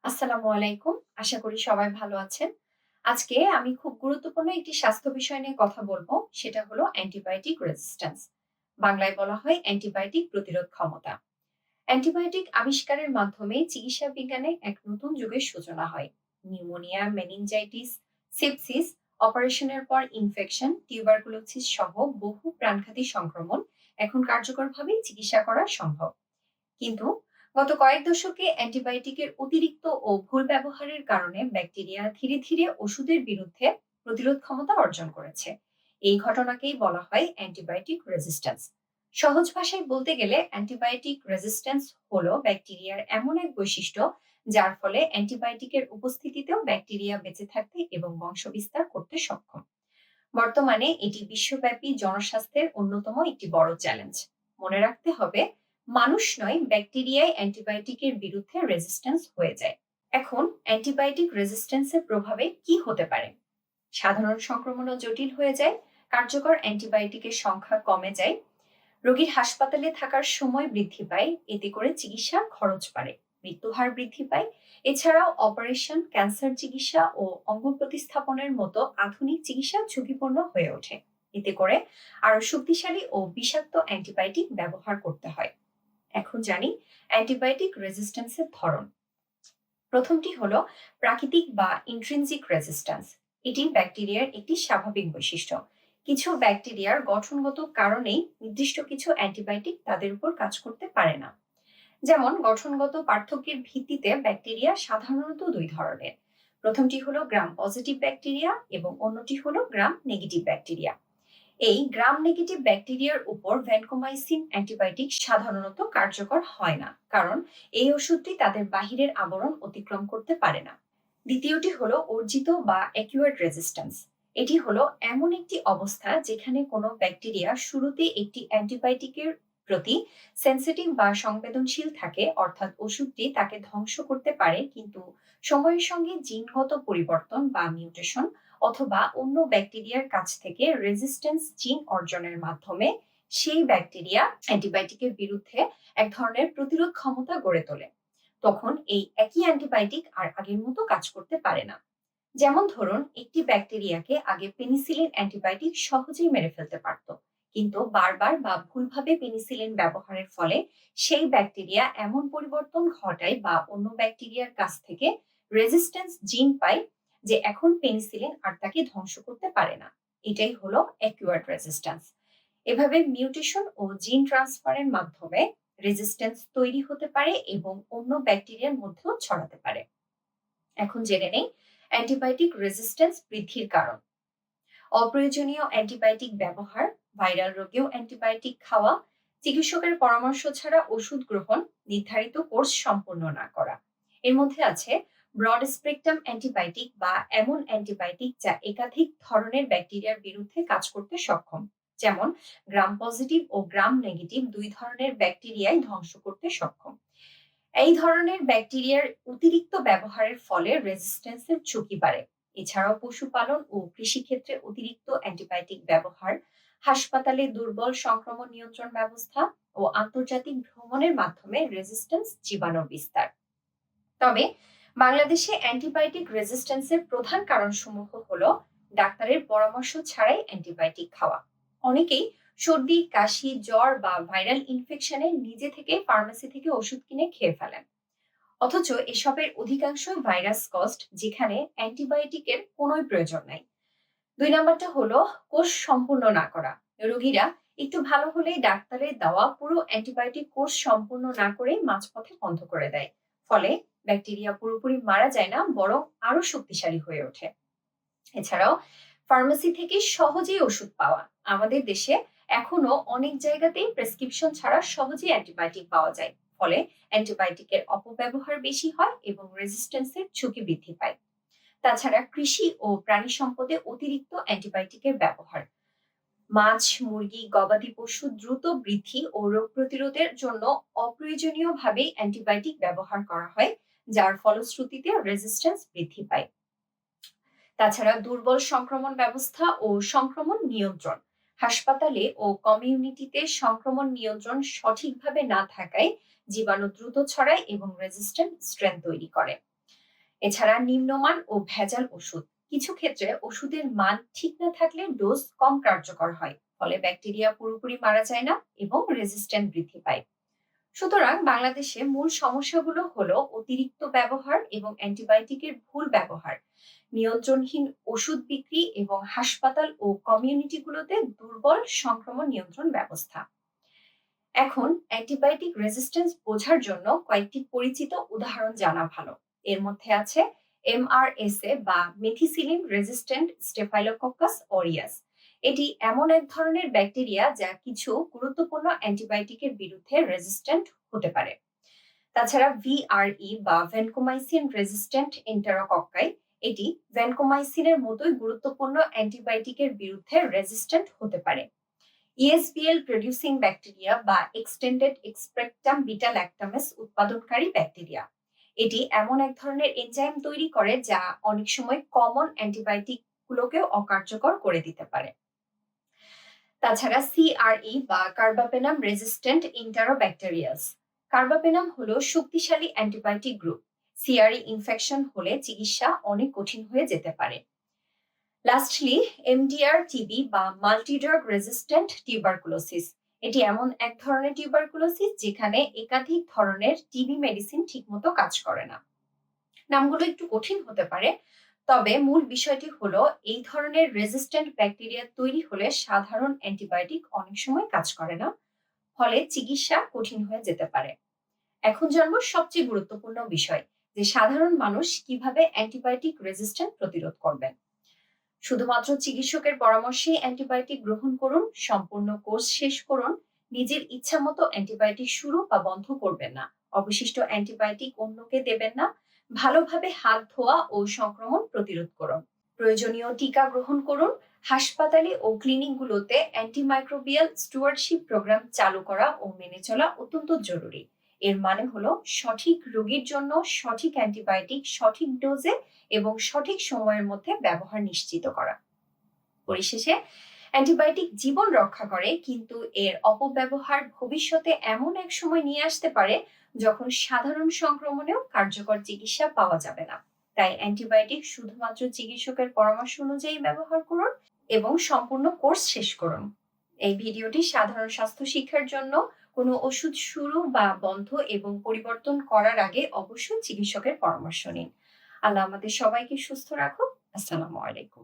আসসালামু আলাইকুম। আশা করি সবাই ভালো আছেন। আজকে আমি খুব গুরুত্বপূর্ণ একটি স্বাস্থ্য বিষয় নিয়ে কথা বলব। সেটা হলো অ্যান্টিবায়োটিক রেজিস্ট্যান্স। বাংলায় বলা হয় অ্যান্টিবায়োটিক প্রতিরোধ ক্ষমতা। অ্যান্টিবায়োটিক আবিষ্কারের মাধ্যমে চিকিৎসা বিজ্ঞানে এক নতুন যুগের সূচনা হয়। নিউমোনিয়া, মেনিনজাইটিস, সেপসিস, অপারেশনের পর ইনফেকশন, টিউবারকুলোসিস সহ বহু প্রাণঘাতী সংক্রমণ এখন কার্যকরভাবেই চিকিৎসা করা সম্ভব। কিন্তু গত কয়েক দশকে অ্যান্টিবায়োটিকের অতিরিক্ত ও ভুল ব্যবহারের কারণে ব্যাকটেরিয়া ধীরে ধীরে ওষুধের বিরুদ্ধে প্রতিরোধ ক্ষমতা অর্জন করেছে। এই ঘটনাকেই বলা হয় অ্যান্টিবায়োটিক রেজিস্ট্যান্স। সহজ ভাষায় বলতে গেলে অ্যান্টিবায়োটিক রেজিস্ট্যান্স হলো ব্যাকটেরিয়ার এমন এক বৈশিষ্ট্য যার ফলে অ্যান্টিবায়োটিকের উপস্থিতিতেও ব্যাকটেরিয়া বেঁচে থাকতে এবং বংশবিস্তার করতে সক্ষম। বর্তমানে এটি বিশ্বব্যাপী জনস্বাস্থ্যের অন্যতম একটি বড় চ্যালেঞ্জ। মনে রাখতে হবে, মানুষ নয়, ব্যাকটেরিয়ায় অ্যান্টিবায়োটিকের বিরুদ্ধে রেজিস্ট্যান্স হয়ে যায়। এখন অ্যান্টিবায়োটিক রেজিস্ট্যান্সের প্রভাবে কি হতে পারে? সাধারণ সংক্রমণও জটিল হয়ে যায়, কার্যকর অ্যান্টিবায়োটিকের সংখ্যা কমে যায়, রোগীর হাসপাতালে থাকার সময় বৃদ্ধি পায়, এতে করে চিকিৎসার খরচ বাড়ে, মৃত্যুহার বৃদ্ধি পায়। এছাড়াও অপারেশন, ক্যান্সার চিকিৎসা ও অঙ্গ প্রতিস্থাপনের মতো আধুনিক চিকিৎসা ঝুঁকিপূর্ণ হয়ে ওঠে। এতে করে আরো শক্তিশালী ও বিষাক্ত অ্যান্টিবায়োটিক ব্যবহার করতে হয়। এখন জানি অ্যান্টিবায়োটিক রেজিস্ট্যান্সের ধরন। প্রথমটি হলো প্রাকৃতিক বা ইন্ট্রিনসিক রেজিস্ট্যান্স। এটি ব্যাকটেরিয়ার একটি স্বাভাবিক বৈশিষ্ট্য। কিছু ব্যাকটেরিয়ার গঠনগত কারণেই নির্দিষ্ট কিছু অ্যান্টিবায়োটিক তাদের উপর কাজ করতে পারে না। যেমন গঠনগত পার্থক্যের ভিত্তিতে ব্যাকটেরিয়া সাধারণত দুই ধরনের। প্রথমটি হলো গ্রাম পজিটিভ ব্যাকটেরিয়া এবং অন্যটি হলো গ্রাম নেগেটিভ ব্যাকটেরিয়া। এই গ্রাম নেগেটিভ ব্যাকটেরিয়ার উপর ভ্যানকোমাইসিন অ্যান্টিবায়োটিক সাধারণত কার্যকর হয় না, কারণ এই ওষুধটি তাদের বাহিরের আবরণ অতিক্রম করতে পারে না। দ্বিতীয়টি হলো অর্জিত বা অ্যাকিউয়ার্ড রেজিস্ট্যান্স। এটি হলো এমন একটি অবস্থা যেখানে কোনো ব্যাকটেরিয়া শুরুতে একটি অ্যান্টিবায়োটিকের প্রতি সেনসিটিভ বা সংবেদনশীল থাকে, অর্থাৎ ওষুধটি তাকে ধ্বংস করতে পারে, কিন্তু সময়ের সঙ্গে জিনগত পরিবর্তন বা মিউটেশন অথবা অন্য ব্যাকটেরিয়ার কাছ থেকে রেজিস্ট্যান্স জিন অর্জনের মাধ্যমে সেই ব্যাকটেরিয়া অ্যান্টিবায়োটিকের বিরুদ্ধে এক ধরনের প্রতিরোধ ক্ষমতা গড়ে তোলে। তখন এই একই অ্যান্টিবায়োটিক আর আগের মতো কাজ করতে পারে না। যেমন ধরুন, একটি ব্যাকটেরিয়াকে আগে পেনিসিলিন অ্যান্টিবায়োটিক সহজেই মেরে ফেলতে পারত, কিন্তু বারবার বা ভুলভাবে পেনিসিলিন ব্যবহারের ফলে সেই ব্যাকটেরিয়া এমন পরিবর্তন ঘটায় বা অন্য ব্যাকটেরিয়ার কাছ থেকে রেজিস্ট্যান্স জিন পায় যে এখন পেনিসিলিন আর তাকে ধ্বংস করতে পারে না। এটাই হলো অ্যাকিউয়ার্ড রেজিস্ট্যান্স। এভাবে মিউটেশন ও জিন ট্রান্সফারের মাধ্যমে রেজিস্ট্যান্স তৈরি হতে পারে এবং অন্য ব্যাকটেরিয়ার মধ্যেও ছড়াতে পারে। এখন জেনে নেই অ্যান্টিবায়োটিক রেজিস্ট্যান্স বৃদ্ধির কারণ। অপ্রয়োজনীয় অ্যান্টিবায়োটিক ব্যবহার, ভাইরাল রোগেও অ্যান্টিবায়োটিক খাওয়া, চিকিৎসকের পরামর্শ ছাড়া ওষুধ গ্রহণ, নির্ধারিত কোর্স সম্পূর্ণ না করা। এর মধ্যে আছে ব্রড স্পেকট্রাম অ্যান্টিবায়োটিক বা এমন অ্যান্টিবায়োটিক যা একাধিক ধরনের ব্যাকটেরিয়ার বিরুদ্ধে কাজ করতে সক্ষম। যেমন গ্রাম পজিটিভ ও গ্রাম নেগেটিভ দুই ধরনের ব্যাকটেরিয়াই ধ্বংস করতে সক্ষম। এই ধরনের ব্যাকটেরিয়ার অতিরিক্ত ব্যবহারের ফলে রেজিস্ট্যান্সের ঝুঁকি বাড়ে। এছাড়াও পশুপালন ও কৃষিক্ষেত্রে অতিরিক্ত অ্যান্টিবায়োটিক ব্যবহার, হাসপাতালে দুর্বল সংক্রমণ নিয়ন্ত্রণ ব্যবস্থা ও আন্তর্জাতিক ভ্রমণের মাধ্যমে রেজিস্ট্যান্স জীবাণুর বিস্তার। তবে বাংলাদেশে অ্যান্টিবায়োটিক রেজিস্ট্যান্সের প্রধান কারণসমূহ হলো ডাক্তারের পরামর্শ ছাড়াই অ্যান্টিবায়োটিক খাওয়া। অনেকেই সর্দি, কাশি, জ্বর বা ভাইরাল ইনফেকশনে নিজে থেকে ফার্মেসি থেকে ওষুধ কিনে খেয়ে ফেলেন, অথচ এসবের অধিকাংশই ভাইরাস কজড, যেখানে অ্যান্টিবায়োটিকের কোনোই প্রয়োজন নাই। দুই নাম্বারটা হলো কোর্স সম্পূর্ণ না করা। রোগীরা একটু ভালো হলেই ডাক্তারের দেওয়া পুরো অ্যান্টিবায়োটিক কোর্স সম্পূর্ণ না করেই মাঝপথে বন্ধ করে দেয়। ফলে ব্যাকটেরিয়া পুরোপুরি মারা যায় না, বরং আরো শক্তিশালী হয়ে ওঠে। এছাড়াও ফার্মেসি থেকে সহজেই ওষুধ পাওয়া। আমাদের দেশে এখনো অনেক জায়গাতেই প্রেসক্রিপশন ছাড়া সহজেই অ্যান্টিবায়োটিক পাওয়া যায়। ফলে অ্যান্টিবায়োটিকের অপব্যবহার বেশি হয় এবং রেজিস্ট্যান্সের ঝুঁকি বৃদ্ধি পায়। তাছাড়া কৃষি ও প্রাণী সম্পদে অতিরিক্ত অ্যান্টিবায়োটিকের ব্যবহার, মাছ, মুরগি, গবাদি পশু দ্রুত বৃদ্ধি ও রোগ প্রতিরোধের জন্য অপ্রয়োজনীয়ভাবে অ্যান্টিবায়োটিক ব্যবহার করা হয়, যার ফলশ্রুতিতে রেজিস্ট্যান্স বৃদ্ধি পায়। তাছাড়া দুর্বল সংক্রমণ ব্যবস্থা ও সংক্রমণ নিয়ন্ত্রণ, হাসপাতালে ও কমিউনিটিতে সংক্রমণ নিয়ন্ত্রণ সঠিকভাবে না থাকায় জীবাণু দ্রুত ছড়ায় এবং রেজিস্ট্যান্ট স্ট্রেন তৈরি করে। এছাড়া নিম্নমান ও ভেজাল ওষুধ, কিছু ক্ষেত্রে ওষুধের মান ঠিক না থাকলে ডোজ কম কার্যকর হয়, ফলে ব্যাকটেরিয়া পুরোপুরি মারা যায় না এবং রেজিস্ট্যান্ট বৃদ্ধি পায়। সুতরাং বাংলাদেশে মূল সমস্যাগুলো হলো অতিরিক্ত ব্যবহার এবং অ্যান্টিবায়োটিকের ভুল ব্যবহার, নিয়ন্ত্রণহীন ওষুধ বিক্রি এবং হাসপাতাল ও কমিউনিটিগুলোতে দুর্বল সংক্রমণ নিয়ন্ত্রণ ব্যবস্থা। এখন অ্যান্টিবায়োটিক রেজিস্ট্যান্স বোঝার জন্য কয়েকটি পরিচিত উদাহরণ জানা ভালো। এর মধ্যে আছে এমআরএসএ বা মেথিসিলিন রেজিস্ট্যান্ট স্টেফাইলোকক্কাস অরিয়াস। এটি এমন এক ধরনের ব্যাকটেরিয়া যা কিছু গুরুত্বপূর্ণ অ্যান্টিবায়োটিকের বিরুদ্ধে রেজিস্ট্যান্ট হতে পারে। তাছাড়া ভিআরই বা ভ্যানকোমাইসিন রেজিস্ট্যান্ট এন্টারোকক্কাই, এটি ভ্যানকোমাইসিনের মতোই গুরুত্বপূর্ণ অ্যান্টিবায়োটিকের বিরুদ্ধে রেজিস্ট্যান্ট হতে পারে। ইএসবিএল প্রডিউসিং ব্যাকটেরিয়া বা এক্সটেন্ডেড এক্সপ্রেকটাম বিটা ল্যাকটামেস উৎপাদনকারী ব্যাকটেরিয়া। এটি এমন এক ধরনের এনজাইম তৈরি করে যা অনেক সময় কমন অ্যান্টিবায়োটিক গুলোকেও অকার্যকর করে দিতে পারে। তাছাড়া সিআরই বা কার্বাপেনাম রেজিস্ট্যান্ট ইন্টারোব্যাকটেরিয়াস। কার্বাপেনাম হলো শক্তিশালী অ্যান্টিবায়োটিক গ্রুপ। সিআরই ইনফেকশন হলে চিকিৎসা অনেক কঠিন হয়ে যেতে পারে। লাস্টলি এমডিআর টিবি বা মাল্টিড্রাগ রেজিস্ট্যান্ট টিউবারকুলোসিস। এটি এমন এক ধরনের টিউবারকুলোসিস যেখানে একাধিক ধরনের টিবি মেডিসিন ঠিকমতো কাজ করে না। নামগুলো একটু কঠিন হতে পারে, তবে মূল বিষয়টি হলো এই ধরনের রেজিস্ট্যান্ট ব্যাকটেরিয়া তৈরি হলে সাধারণ অ্যান্টিবায়োটিক অনেক সময় কাজ করে না, ফলে চিকিৎসা কঠিন হয়ে যেতে পারে। এখন জানবো সবচেয়ে গুরুত্বপূর্ণ বিষয়, যে সাধারণ মানুষ কিভাবে অ্যান্টিবায়োটিক রেজিস্ট্যান্ট প্রতিরোধ করবেন। শুধুমাত্র চিকিৎসকের পরামর্শে অ্যান্টিবায়োটিক গ্রহণ করুন, সম্পূর্ণ কোর্স শেষ করুন, নিজের ইচ্ছা মতো অ্যান্টিবায়োটিক শুরু বা বন্ধ করবেন না, অবশিষ্ট অ্যান্টিবায়োটিক অন্যকে দেবেন না, ভালোভাবে হাত ধোয়া ও সংক্রমণ প্রতিরোধ করুন, প্রয়োজনীয় টিকা গ্রহণ করুন। হাসপাতালে ও ক্লিনিকগুলোতে অ্যান্টিমাইক্রোবিয়াল স্টুয়ার্ডশিপ প্রোগ্রাম চালু করা ও মেনে চলা অত্যন্ত জরুরি। এর মানে হলো সঠিক রোগীর জন্য সঠিক অ্যান্টিবায়োটিক সঠিক ডোজে এবং সঠিক সময়ের মধ্যে ব্যবহার নিশ্চিত করা। পরিশেষে অ্যান্টিবায়োটিক জীবন রক্ষা করে, কিন্তু এর অপব্যবহার ভবিষ্যতে এমন এক সময় নিয়ে আসতে পারে যখন সাধারণ সংক্রমণেও কার্যকর চিকিৎসা পাওয়া যাবে না। তাই অ্যান্টিবায়োটিক শুধুমাত্র চিকিৎসকের পরামর্শ অনুযায়ী ব্যবহার করুন এবং সম্পূর্ণ কোর্স শেষ করুন। এই ভিডিওটি সাধারণ স্বাস্থ্য শিক্ষার জন্য। কোনো ওষুধ শুরু বা বন্ধ এবং পরিবর্তন করার আগে অবশ্যই চিকিৎসকের পরামর্শ নিন। আল্লাহ আমাদের সবাইকে সুস্থ রাখুন। আসসালামু আলাইকুম।